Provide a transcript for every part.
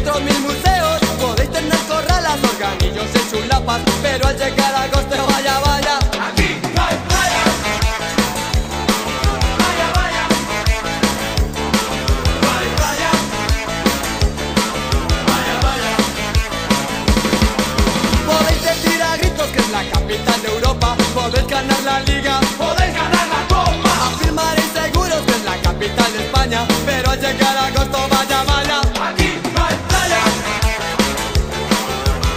4000 museos. Podéis tener corralas, organillos en chulapas, pero al llegar a agosto, vaya, vaya, aquí no hay playa. Vaya, vaya, no hay playa. Vaya, vaya. Podéis decir a gritos que es la capital de Europa. Podéis ganar la liga, podéis ganar la copa. Afirmaréis seguros que es la capital de España, pero al llegar a agosto, vaya, vaya, aquí no hay playa.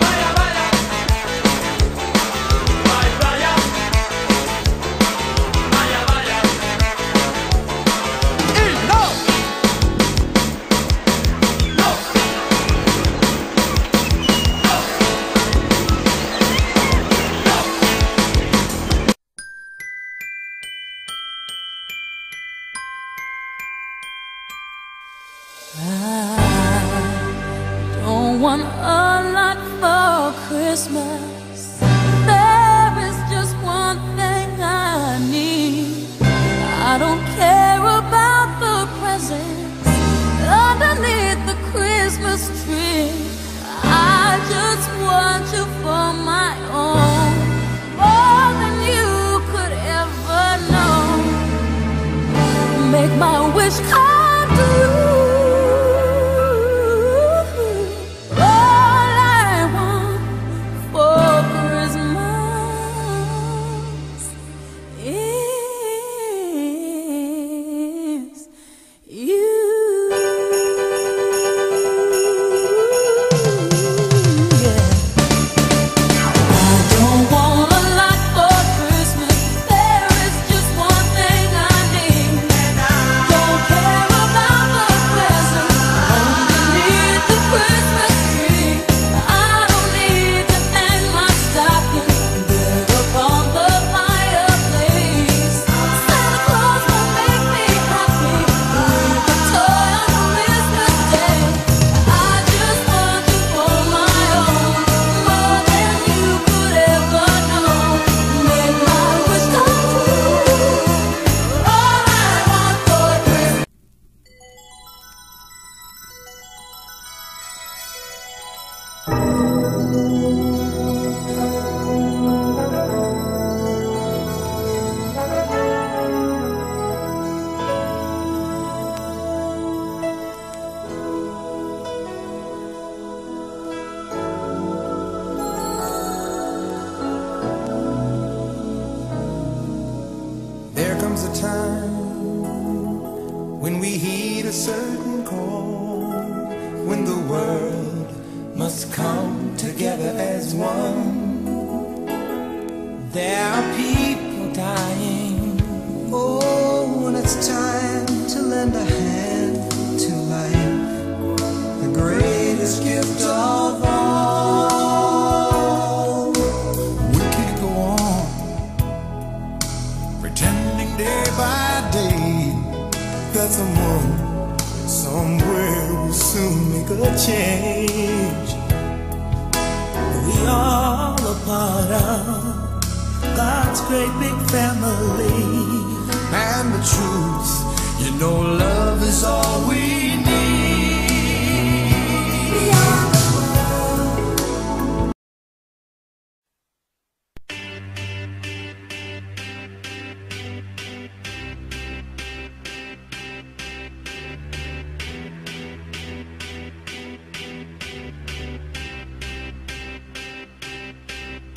Vaya, vaya, no hay playa. Vaya, vaya. Y no, no, I don't want a lot for Christmas. There is just one thing I need. I don't care about the presents underneath the Christmas tree. I just want you for my own, more than you could ever know. Make my wish come true. There comes a time when we heed a certain call, when the world must come together as one. There are people dying. Oh, when it's time to lend a hand to life, the greatest gift of all. We can't go on pretending day by day that someone somewhere will soon make a change. We all a part of God's great big family, and the truth, you know, love is all we need.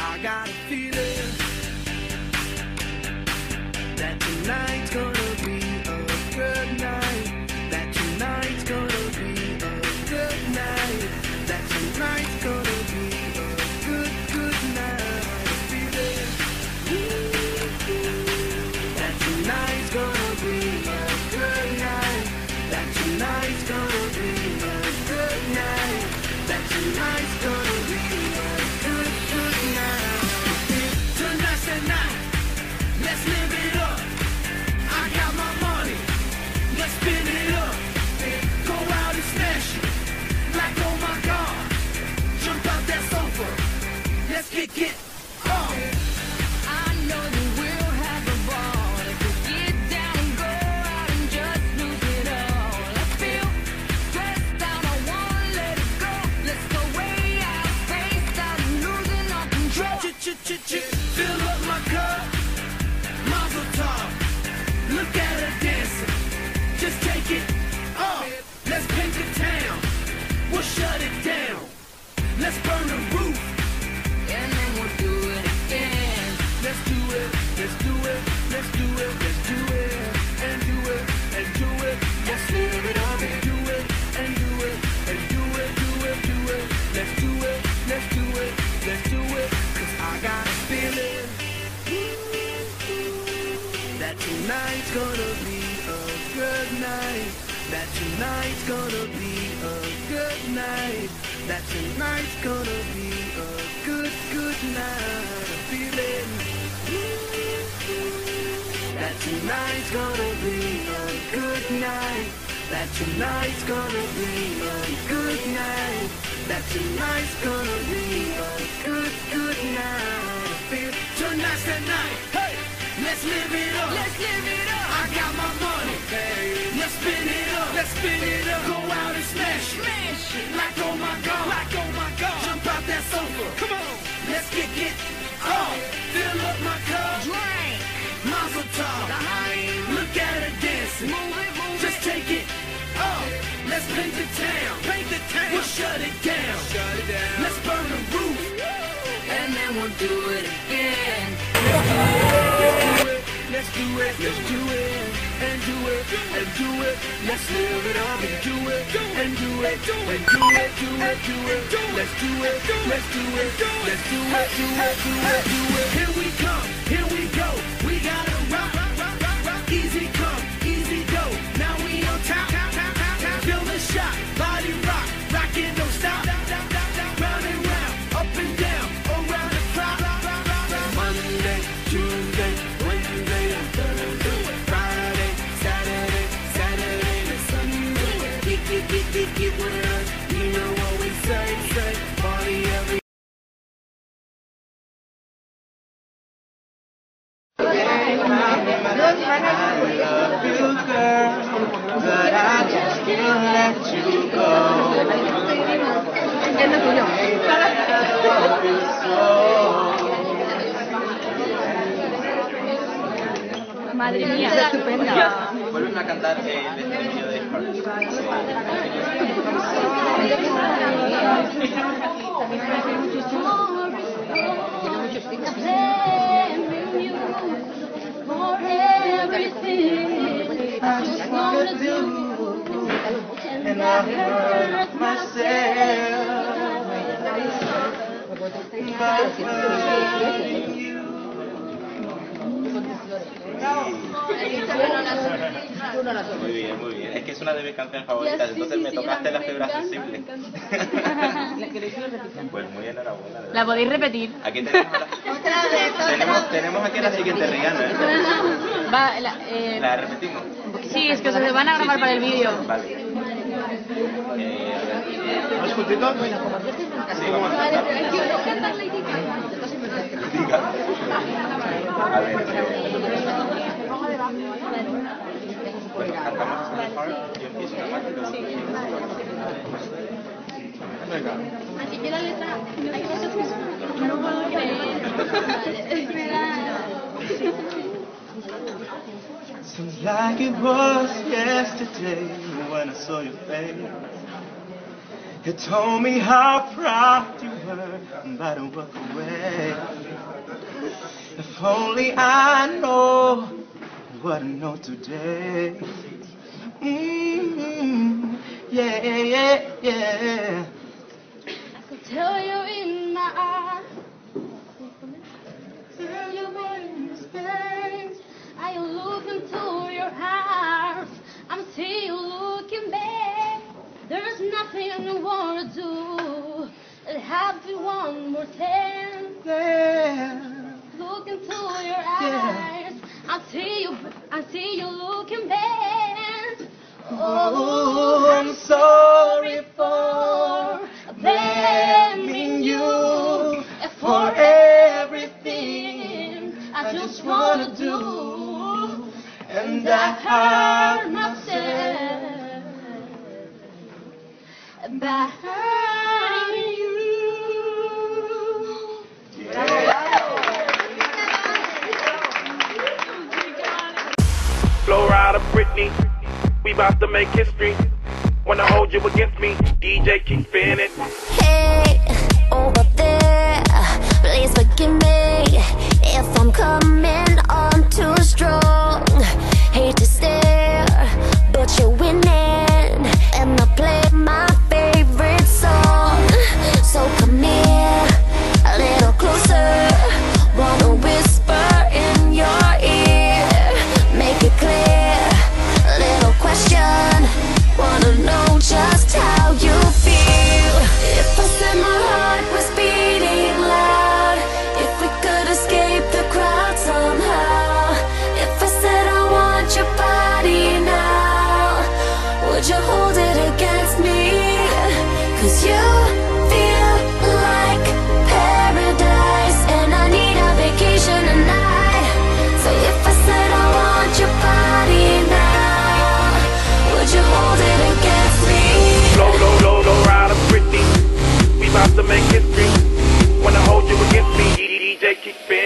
I got a feeling that tonight's gonna be a good night. That tonight's gonna be a good night. That tonight's gonna be a good, good night. I feel that tonight's gonna be a good night. That tonight's gonna be a good night. That tonight's gonna be a good, good night. Tonight's the night. Let's live it up. I got my money. Let's spin it up. Go out and smash it. Like, oh my God. Jump out that sofa. Let's kick it off. I know that we'll have a ball. If we get down, go out and just lose it all. I feel stressed out. I wanna let it go. it, let's do it, let's do it, let's do it, and do it, and do it. Let's live it up and do it, and do it, and do it, do it, do it. Let's do it, let's do it, let's do it. 'Cause I got a feeling that tonight's gonna be a good night. That tonight's gonna be a good night. That tonight's gonna be a good, good night. A feeling that tonight's gonna be a good night. That tonight's gonna be a good night. That tonight's gonna be a good, good night. I feel tonight's the night. Hey, let's live it up. Let's live it up. I got my money. Hey, let's spin it up. Let's spin it up. Go out and smash it. Smash it. Like oh my God. Like oh my God. Jump out that sofa. Come on. Let's get oh. Fill up my cup. Drink. Mazel tov. Look at her dancing. Move it, move it. Just take it. Oh. Let's paint the town. Paint the town. We'll shut it down. Shut it down. Let's burn the roof. And then we'll do it again. Let's do it, let's do it, and do it, and do it. Let's live it up and do it, and do it, and do it, do it, do it. Let's do it, let's do it, let's do it, do it, do it, do it. Here we come, here we go. We gotta rock, rock, rock, rock. Easy come, easy go. Now we on top, feel the shot, body rock, rockin' don't stop. Round and round, up and down, around the clock. Monday, Tuesday, Wednesday, and Thursday, Friday, Saturday, Saturday to Sunday. Get with us, you know what we say, party every. I love you, girl, but I just can't let you go. Madre mía, es estupenda. Vuelven a cantar el estribillo de And I hurt myself by hurting you. Muy bien, muy bien. Es que es una de mis canciones favoritas, entonces me tocaste la fibra sensible. Pues muy enhorabuena. ¿La podéis repetir? Aquí tenemos aquí la siguiente Rihanna, ¿eh? Va, ¿La repetimos? sí, es que se van a grabar para el vídeo. Vale. ¿Más juntito? Sí, vamos a cantar. Diga. A ver, bueno, cantamos el part, yo empiezo una parte y luego Venga. Así que la letra, no puedo Seems like it was yesterday when I saw your face. You told me how proud you were about to walk away. If only I know what I know today. Yeah, yeah, yeah. I could tell you in my eyes, tell you in your space. I look into your eyes, I'm still looking back. There's nothing I want to do. It happens one more time. Yeah. Look into your eyes, I see you looking back. Oh, I'm sorry for blaming you for everything I just wanna do, and I hurt myself by hurting you. Flow Rider Britney, we about to make history. Wanna hold you against me, DJ keep spinning. Hey, over there, please forgive me if I'm coming keep spinning.